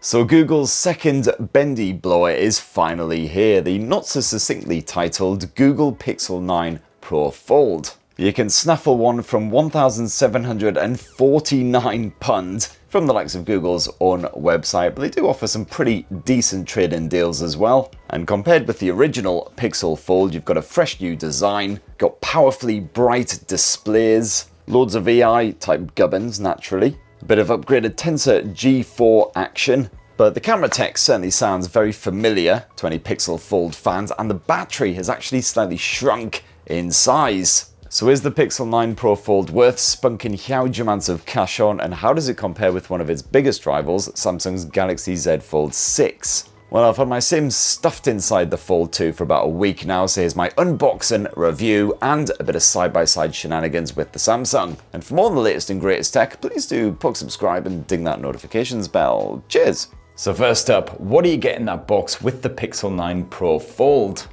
So Google's second bendy blower is finally here, the not so succinctly titled Google Pixel 9 Pro Fold. You can snaffle one from £1,749 from the likes of Google's own website, but they do offer some pretty decent trade-in deals as well. And compared with the original Pixel Fold, you've got a fresh new design, got powerfully bright displays, loads of AI type gubbins naturally, a bit of upgraded Tensor G4 action, but the camera tech certainly sounds very familiar to any Pixel Fold fans, and the battery has actually slightly shrunk in size. So is the Pixel 9 Pro Fold worth spunking huge amounts of cash on, and how does it compare with one of its biggest rivals, Samsung's Galaxy Z Fold 6? Well, I've had my Sims stuffed inside the Fold 2 for about a week now, so here's my unboxing, review, and a bit of side-by-side shenanigans with the Samsung. And for more on the latest and greatest tech, please do poke subscribe and ding that notifications bell. Cheers! So first up, what do you get in that box with the Pixel 9 Pro Fold?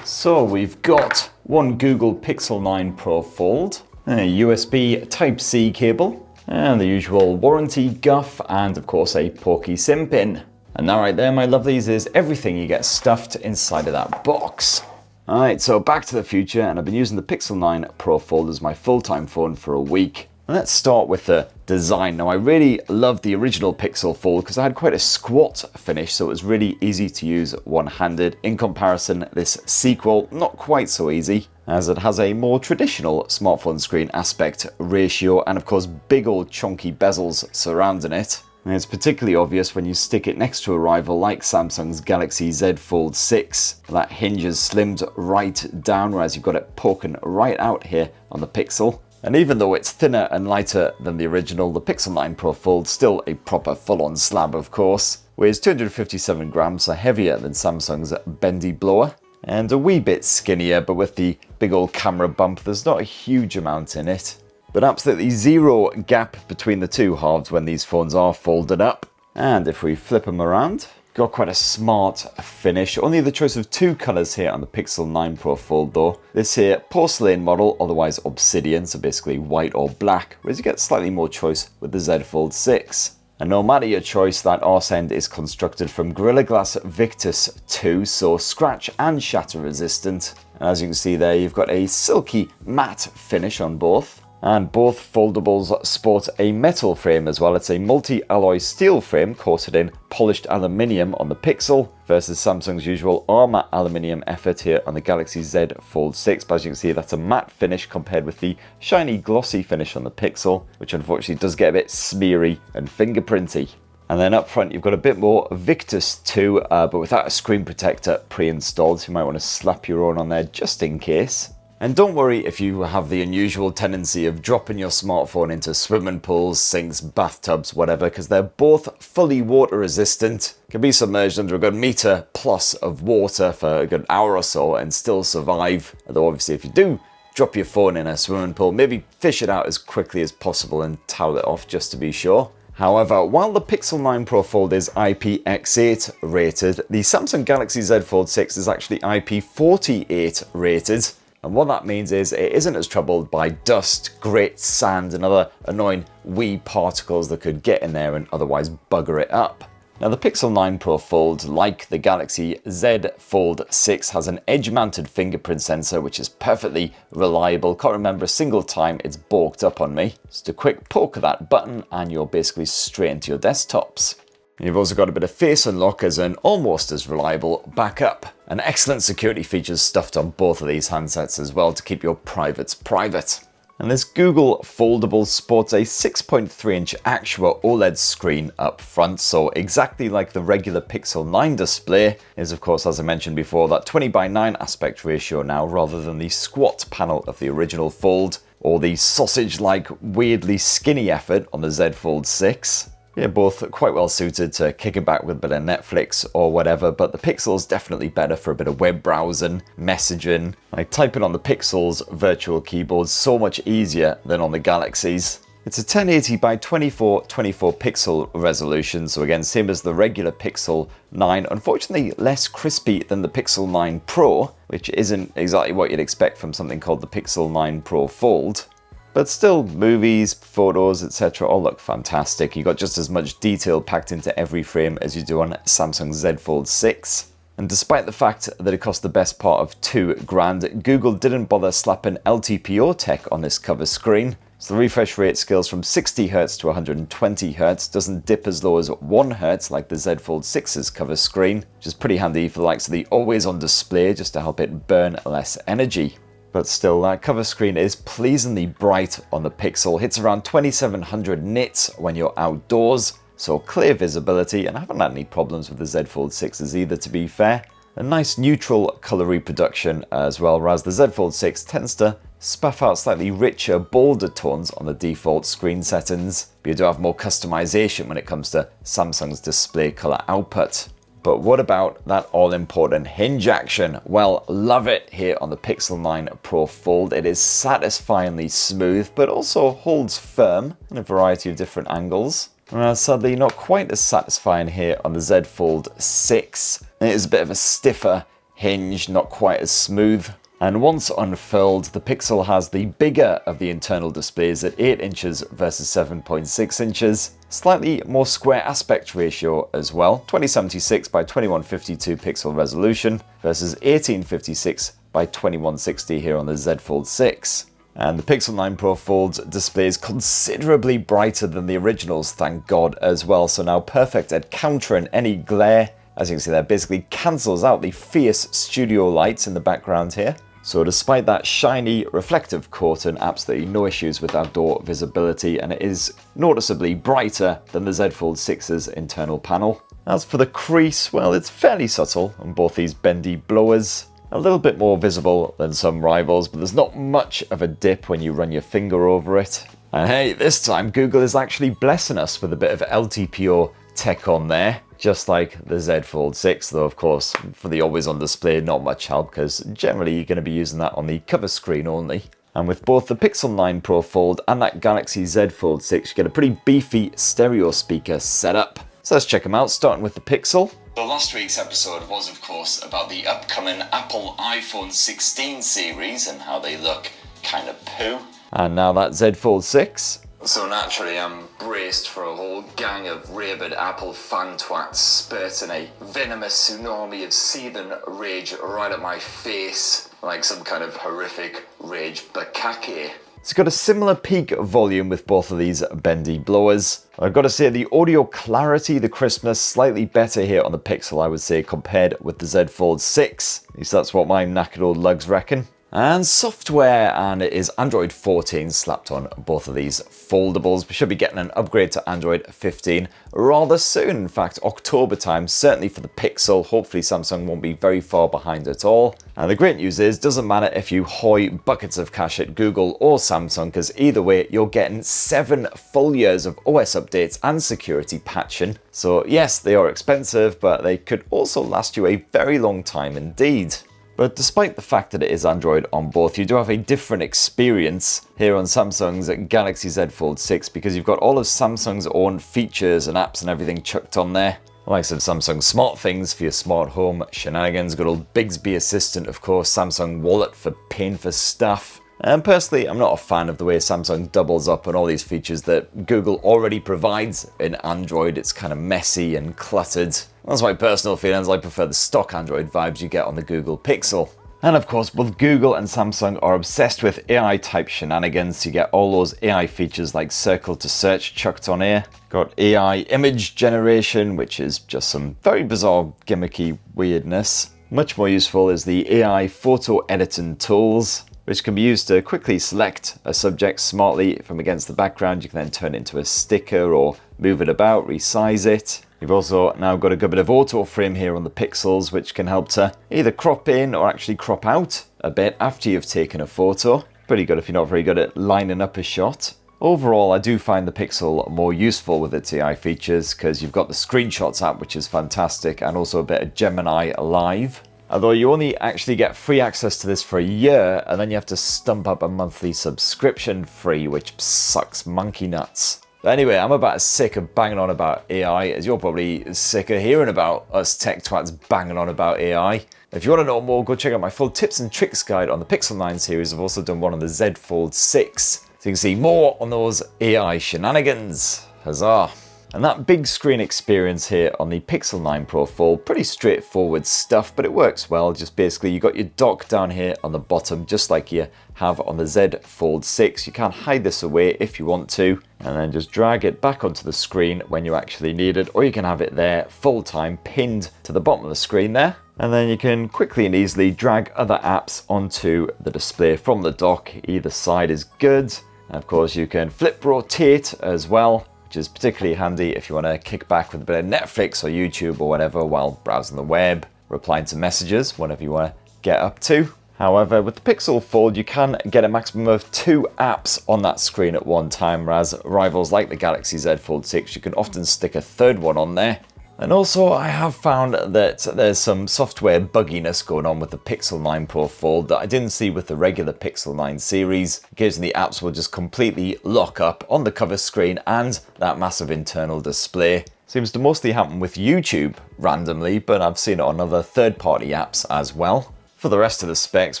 So we've got one Google Pixel 9 Pro Fold, a USB Type-C cable, and the usual warranty guff, and of course a porky SIM pin. And that right there, my lovelies, is everything you get stuffed inside of that box. Alright, so back to the future, and I've been using the Pixel 9 Pro Fold as my full-time phone for a week. And let's start with the design. Now, I really loved the original Pixel Fold because I had quite a squat finish, so it was really easy to use one-handed. In comparison, this sequel, not quite so easy, as it has a more traditional smartphone screen aspect ratio, and of course big old chunky bezels surrounding it. And it's particularly obvious when you stick it next to a rival like Samsung's Galaxy Z Fold 6. That hinge is slimmed right down, whereas you've got it poking right out here on the Pixel. And even though it's thinner and lighter than the original, the Pixel 9 Pro Fold still a proper full-on slab, of course. Weighs 257 grams, so heavier than Samsung's bendy blower. And a wee bit skinnier, but with the big old camera bump, there's not a huge amount in it. But absolutely zero gap between the two halves when these phones are folded up. And if we flip them around, got quite a smart finish. Only the choice of two colours here on the Pixel 9 Pro Fold though. This here, porcelain model, otherwise obsidian, so basically white or black, whereas you get slightly more choice with the Z Fold 6. And no matter your choice, that arse end is constructed from Gorilla Glass Victus 2, so scratch and shatter resistant. And as you can see there, you've got a silky matte finish on both. And both foldables sport a metal frame as well. It's a multi-alloy steel frame coated in polished aluminium on the Pixel versus Samsung's usual armor aluminium effort here on the Galaxy Z Fold 6. But as you can see, that's a matte finish compared with the shiny glossy finish on the Pixel, which unfortunately does get a bit smeary and fingerprinty. And then up front, you've got a bit more Victus 2, but without a screen protector pre-installed, so you might want to slap your own on there just in case. And don't worry if you have the unusual tendency of dropping your smartphone into swimming pools, sinks, bathtubs, whatever, because they're both fully water resistant. Can be submerged under a good meter plus of water for a good hour or so and still survive. Although obviously if you do drop your phone in a swimming pool, maybe fish it out as quickly as possible and towel it off just to be sure. However, while the Pixel 9 Pro Fold is IPX8 rated, the Samsung Galaxy Z Fold 6 is actually IP48 rated. And what that means is it isn't as troubled by dust, grit, sand, and other annoying wee particles that could get in there and otherwise bugger it up. Now the Pixel 9 Pro Fold, like the Galaxy Z Fold 6, has an edge-mounted fingerprint sensor which is perfectly reliable. Can't remember a single time it's balked up on me. Just a quick poke of that button and you're basically straight into your desktops. You've also got a bit of face unlock as an almost as reliable backup. And excellent security features stuffed on both of these handsets as well to keep your privates private. And this Google Foldable sports a 6.3-inch Actua OLED screen up front, so exactly like the regular Pixel 9 display is, of course, as I mentioned before, that 20:9 aspect ratio now rather than the squat panel of the original Fold or the sausage-like weirdly skinny effort on the Z Fold 6. Yeah, both quite well suited to kicking back with a bit of Netflix or whatever, but the Pixel's definitely better for a bit of web browsing, messaging. Like typing on the Pixel's virtual keyboard so much easier than on the Galaxy's. It's a 1080 by 2424 pixel resolution, so again, same as the regular Pixel 9. Unfortunately, less crispy than the Pixel 9 Pro, which isn't exactly what you'd expect from something called the Pixel 9 Pro Fold. But still, movies, photos, etc. all look fantastic. You got just as much detail packed into every frame as you do on Samsung Z Fold 6. And despite the fact that it cost the best part of $2,000, Google didn't bother slapping LTPO tech on this cover screen. So the refresh rate scales from 60Hz to 120Hz, doesn't dip as low as 1Hz like the Z Fold 6's cover screen, which is pretty handy for the likes of the always on display just to help it burn less energy. But still, that cover screen is pleasingly bright on the Pixel, hits around 2700 nits when you're outdoors, so clear visibility, and I haven't had any problems with the Z Fold 6s either, to be fair. A nice neutral colour reproduction as well, whereas the Z Fold 6 tends to spaff out slightly richer, bolder tones on the default screen settings, but you do have more customization when it comes to Samsung's display colour output. But what about that all-important hinge action? Well, love it here on the Pixel 9 Pro Fold. It is satisfyingly smooth, but also holds firm in a variety of different angles. Whereas sadly not quite as satisfying here on the Z Fold 6. It is a bit of a stiffer hinge, not quite as smooth. And once unfurled, the Pixel has the bigger of the internal displays at 8 inches versus 7.6 inches. Slightly more square aspect ratio as well, 2076 by 2152 pixel resolution versus 1856 by 2160 here on the Z Fold 6. And the Pixel 9 Pro Fold's display is considerably brighter than the originals, thank God, as well, so now perfect at countering any glare. As you can see there, basically cancels out the fierce studio lights in the background here. So despite that shiny reflective coating, absolutely no issues with outdoor visibility, and it is noticeably brighter than the Z Fold 6's internal panel. As for the crease, well, it's fairly subtle on both these bendy blowers. A little bit more visible than some rivals, but there's not much of a dip when you run your finger over it. And hey, this time Google is actually blessing us with a bit of LTPO tech on there, just like the Z Fold 6, though of course for the always on display not much help, because generally you're going to be using that on the cover screen only. And with both the Pixel 9 Pro Fold and that Galaxy Z Fold 6, you get a pretty beefy stereo speaker setup. So let's check them out, starting with the Pixel. So last week's episode was of course about the upcoming Apple iPhone 16 series and how they look kind of poo. And now that Z Fold 6. So naturally I'm braced for a whole gang of rabid Apple fan twats spurting a venomous tsunami of seething rage right at my face, like some kind of horrific rage bukkake. It's got a similar peak volume with both of these bendy blowers. I've got to say the audio clarity, the crispness, slightly better here on the Pixel, I would say, compared with the Z Fold 6. At least that's what my knackered old lugs reckon. And software, and it is Android 14 slapped on both of these foldables. We should be getting an upgrade to Android 15 rather soon. In fact, October time, certainly for the Pixel. Hopefully Samsung won't be very far behind at all. And the great news is, doesn't matter if you hoy buckets of cash at Google or Samsung, because either way, you're getting 7 full years of OS updates and security patching. So yes, they are expensive, but they could also last you a very long time indeed. But despite the fact that it is Android on both, you do have a different experience here on Samsung's Galaxy Z Fold 6 because you've got all of Samsung's own features and apps and everything chucked on there. Likes of Samsung Smart Things for your smart home shenanigans, good old Bixby Assistant, of course, Samsung Wallet for paying for stuff. And personally, I'm not a fan of the way Samsung doubles up on all these features that Google already provides in Android. It's kind of messy and cluttered. That's my personal feelings. I prefer the stock Android vibes you get on the Google Pixel. And of course, both Google and Samsung are obsessed with AI-type shenanigans. You get all those AI features like Circle to Search chucked on here. Got AI image generation, which is just some very bizarre, gimmicky weirdness. Much more useful is the AI photo editing tools, which can be used to quickly select a subject smartly from against the background. You can then turn it into a sticker or move it about, resize it. You've also now got a good bit of auto frame here on the Pixels, which can help to either crop in or actually crop out a bit after you've taken a photo. Pretty good if you're not very good at lining up a shot. Overall, I do find the Pixel more useful with its AI features because you've got the Screenshots app, which is fantastic, and also a bit of Gemini Live. Although you only actually get free access to this for a year, and then you have to stump up a monthly subscription fee, which sucks monkey nuts. But anyway, I'm about as sick of banging on about AI as you're probably sick of hearing about us tech twats banging on about AI. If you want to know more, go check out my full tips and tricks guide on the Pixel 9 series. I've also done one on the Z Fold 6. so you can see more on those AI shenanigans. Huzzah! And that big screen experience here on the Pixel 9 Pro Fold, pretty straightforward stuff, but it works well. Just basically you got your dock down here on the bottom, just like you have on the Z Fold 6. You can hide this away if you want to, and then just drag it back onto the screen when you actually need it, or you can have it there full time pinned to the bottom of the screen there. And then you can quickly and easily drag other apps onto the display from the dock. Either side is good. And of course you can flip rotate as well, which is particularly handy if you want to kick back with a bit of Netflix or YouTube or whatever while browsing the web, replying to messages, whatever you want to get up to. However, with the Pixel Fold, you can get a maximum of 2 apps on that screen at one time, whereas rivals like the Galaxy Z Fold 6, you can often stick a third one on there. And also, I have found that there's some software bugginess going on with the Pixel 9 Pro Fold that I didn't see with the regular Pixel 9 series. Occasionally, the apps will just completely lock up on the cover screen and that massive internal display. Seems to mostly happen with YouTube randomly, but I've seen it on other third-party apps as well. For the rest of the specs,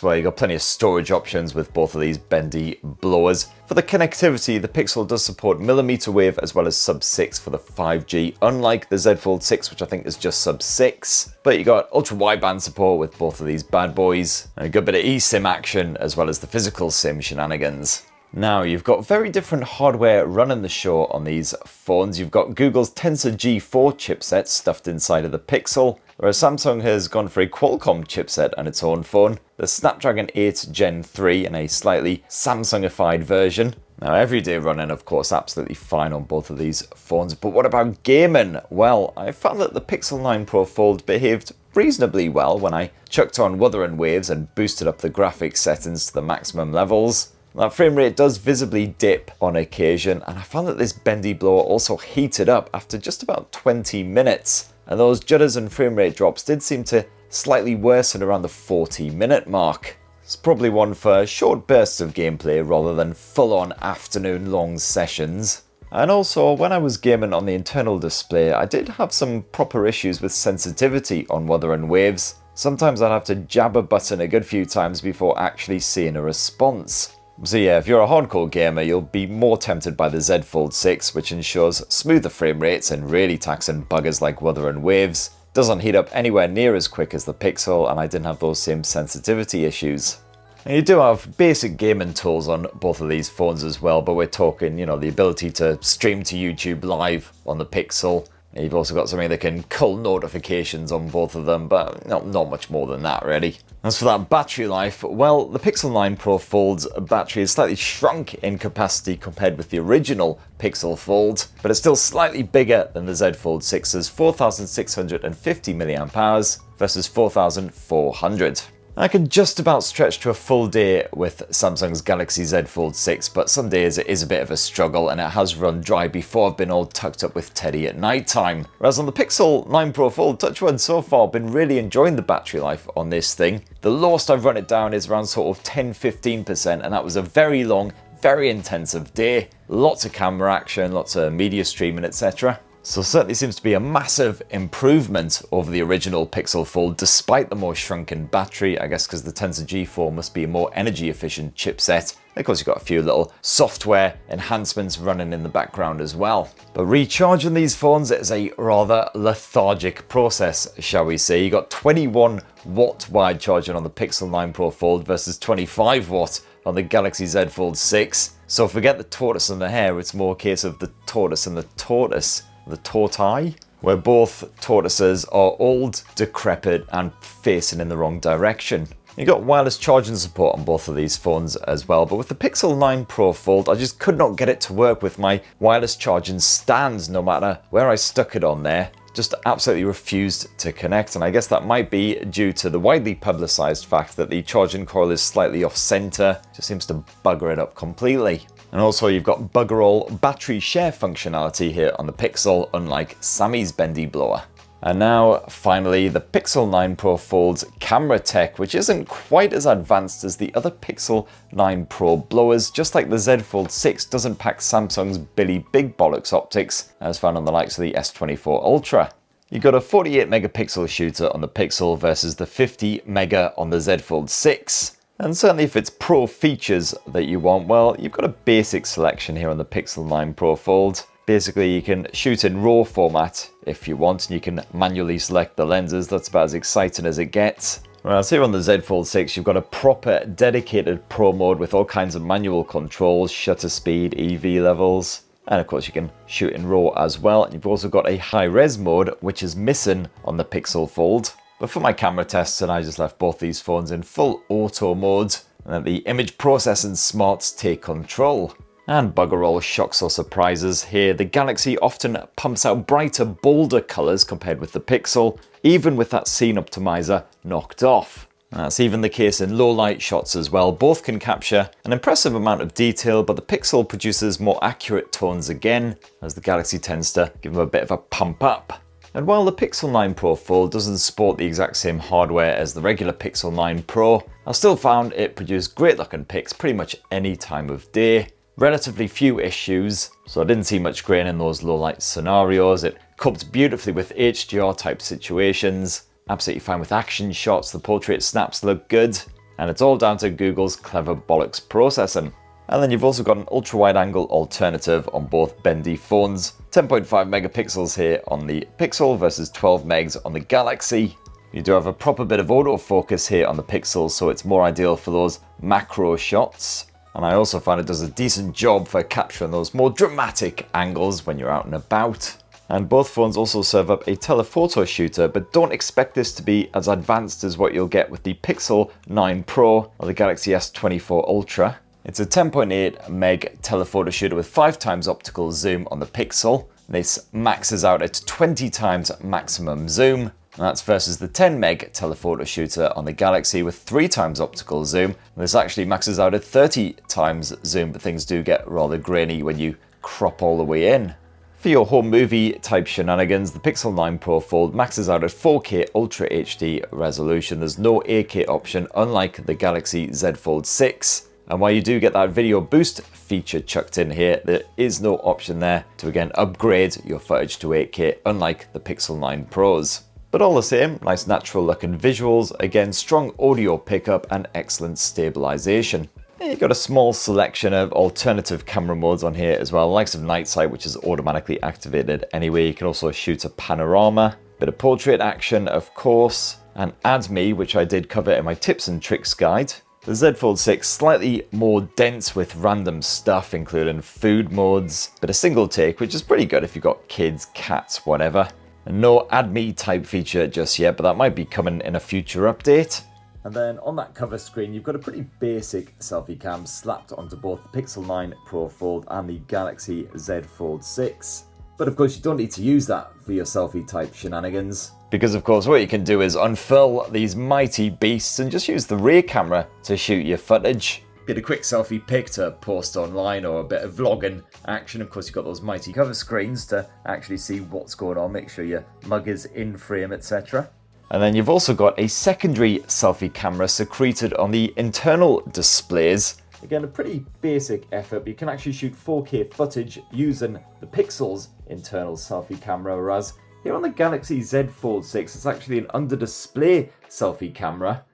well, you've got plenty of storage options with both of these bendy blowers. For the connectivity, the Pixel does support millimeter wave as well as sub-6 for the 5G, unlike the Z Fold 6, which I think is just sub-6. But you got ultra-wideband support with both of these bad boys, and a good bit of eSIM action as well as the physical SIM shenanigans. Now, you've got very different hardware running the show on these phones. You've got Google's Tensor G4 chipset stuffed inside of the Pixel, whereas Samsung has gone for a Qualcomm chipset on its own phone, the Snapdragon 8 Gen 3 in a slightly Samsungified version. Now, everyday running, of course, absolutely fine on both of these phones, but what about gaming? Well, I found that the Pixel 9 Pro Fold behaved reasonably well when I chucked on Wuthering Waves and boosted up the graphics settings to the maximum levels. That frame rate does visibly dip on occasion, and I found that this bendy blower also heated up after just about 20 minutes. And those judders and frame rate drops did seem to slightly worsen around the 40-minute mark. It's probably one for short bursts of gameplay rather than full-on afternoon-long sessions. And also, when I was gaming on the internal display, I did have some proper issues with sensitivity on Wuthering Waves. Sometimes I'd have to jab a button a good few times before actually seeing a response. So yeah, if you're a hardcore gamer, you'll be more tempted by the Z Fold 6, which ensures smoother frame rates and really taxing buggers like Wuthering Waves. Doesn't heat up anywhere near as quick as the Pixel, and I didn't have those same sensitivity issues. And you do have basic gaming tools on both of these phones as well, but we're talking, you know, the ability to stream to YouTube live on the Pixel. You've also got something that can cull notifications on both of them, but not much more than that, really. As for that battery life, well, the Pixel 9 Pro Fold's battery is slightly shrunk in capacity compared with the original Pixel Fold, but it's still slightly bigger than the Z Fold 6's 4,650 mAh versus 4,400. I can just about stretch to a full day with Samsung's Galaxy Z Fold 6, but some days it is a bit of a struggle and it has run dry before I've been all tucked up with Teddy at night time. Whereas on the Pixel 9 Pro Fold, touchwood so far, I've been really enjoying the battery life on this thing. The lowest I've run it down is around sort of 10-15%, and that was a very long, very intensive day. Lots of camera action, lots of media streaming, etc. So certainly seems to be a massive improvement over the original Pixel Fold despite the more shrunken battery, I guess because the Tensor G4 must be a more energy efficient chipset. And of course you've got a few little software enhancements running in the background as well. But recharging these phones is a rather lethargic process, shall we say. You got 21 watt wide charging on the Pixel 9 Pro Fold versus 25 watt on the Galaxy Z Fold 6. So forget the tortoise and the hare, it's more a case of the tortoise and the tortoise. The tortoise, where both tortoises are old, decrepit, and facing in the wrong direction. You got wireless charging support on both of these phones as well, but with the Pixel 9 Pro Fold, I just could not get it to work with my wireless charging stands, no matter where I stuck it on there. Just absolutely refused to connect, and I guess that might be due to the widely publicized fact that the charging coil is slightly off center. Just seems to bugger it up completely. And also you've got bugger all battery share functionality here on the Pixel, unlike Sammy's bendy blower. And now, finally, the Pixel 9 Pro Fold's camera tech, which isn't quite as advanced as the other Pixel 9 Pro blowers. Just like the Z Fold 6 doesn't pack Samsung's Byyyyeeeee big bollocks optics, as found on the likes of the S24 Ultra. You've got a 48 megapixel shooter on the Pixel versus the 50 mega on the Z Fold 6. And certainly if it's Pro features that you want, well, you've got a basic selection here on the Pixel 9 Pro Fold. Basically, you can shoot in RAW format if you want, and you can manually select the lenses. That's about as exciting as it gets. Whereas here on the Z Fold 6, you've got a proper dedicated Pro mode with all kinds of manual controls, shutter speed, EV levels, and of course you can shoot in RAW as well. And you've also got a high-res mode, which is missing on the Pixel Fold. But for my camera tests, and I just left both these phones in full auto mode, and let the image processing smarts take control. And bugger all shocks or surprises here, the Galaxy often pumps out brighter, bolder colours compared with the Pixel, even with that scene optimizer knocked off. That's even the case in low light shots as well. Both can capture an impressive amount of detail, but the Pixel produces more accurate tones again, as the Galaxy tends to give them a bit of a pump up. And while the Pixel 9 Pro Fold doesn't sport the exact same hardware as the regular Pixel 9 Pro, I still found it produced great looking pics pretty much any time of day. Relatively few issues, so I didn't see much grain in those low light scenarios. It coped beautifully with HDR type situations, absolutely fine with action shots, the portrait snaps look good, and it's all down to Google's clever bollocks processing. And then you've also got an ultra wide angle alternative on both bendy phones. 10.5 megapixels here on the Pixel versus 12 megs on the Galaxy. You do have a proper bit of autofocus here on the Pixel, so it's more ideal for those macro shots. And I also find it does a decent job for capturing those more dramatic angles when you're out and about. And both phones also serve up a telephoto shooter, but don't expect this to be as advanced as what you'll get with the Pixel 9 Pro or the Galaxy S24 Ultra. It's a 10.8 meg telephoto shooter with 5 times optical zoom on the Pixel. This maxes out at 20 times maximum zoom. And that's versus the 10 meg telephoto shooter on the Galaxy with 3 times optical zoom. This actually maxes out at 30 times zoom, but things do get rather grainy when you crop all the way in. For your home movie type shenanigans, the Pixel 9 Pro Fold maxes out at 4K Ultra HD resolution. There's no 8K option, unlike the Galaxy Z Fold 6. And while you do get that video boost feature chucked in here, there is no option there to again upgrade your footage to 8K, unlike the Pixel 9 Pros. But all the same, nice natural looking visuals, again strong audio pickup and excellent stabilization. You've got a small selection of alternative camera modes on here as well, the likes of night sight, which is automatically activated anyway. You can also shoot a panorama, bit of portrait action of course, and Add Me, which I did cover in my tips and tricks guide. The Z Fold 6 slightly more dense with random stuff, including food modes, but a single take, which is pretty good if you've got kids, cats, whatever. And no Add Me type feature just yet, but that might be coming in a future update. And then on that cover screen, you've got a pretty basic selfie cam slapped onto both the Pixel 9 Pro Fold and the Galaxy Z Fold 6. But of course, you don't need to use that for your selfie type shenanigans. Because of course, what you can do is unfurl these mighty beasts and just use the rear camera to shoot your footage. Get a quick selfie pic to post online or a bit of vlogging action. Of course, you've got those mighty cover screens to actually see what's going on, make sure your mug is in frame, etc. And then you've also got a secondary selfie camera secreted on the internal displays. Again, a pretty basic effort, but you can actually shoot 4K footage using the Pixel's internal selfie camera, whereas here on the Galaxy Z Fold 6, it's actually an under-display selfie camera.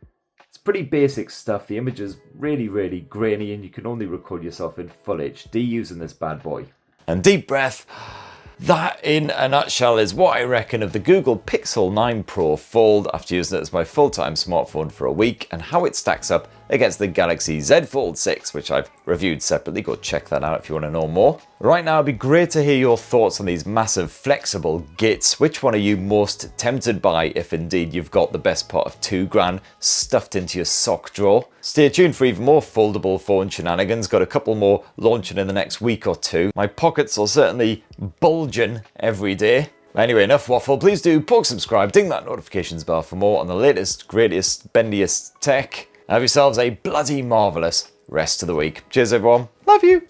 It's pretty basic stuff. The image is really grainy and you can only record yourself in full HD using this bad boy. And deep breath. That in a nutshell is what I reckon of the Google Pixel 9 Pro Fold after using it as my full-time smartphone for a week, and how it stacks up against the Galaxy Z Fold 6, which I've reviewed separately. Go check that out if you want to know more. Right now, it'd be great to hear your thoughts on these massive flexible gits. Which one are you most tempted by if indeed you've got the best part of £2,000 stuffed into your sock drawer? Stay tuned for even more foldable phone shenanigans. Got a couple more launching in the next week or two. My pockets are certainly bulging every day. Anyway, enough waffle. Please do poke subscribe, ding that notifications bell for more on the latest, greatest, bendiest tech. Have yourselves a bloody marvellous rest of the week. Cheers everyone. Love you.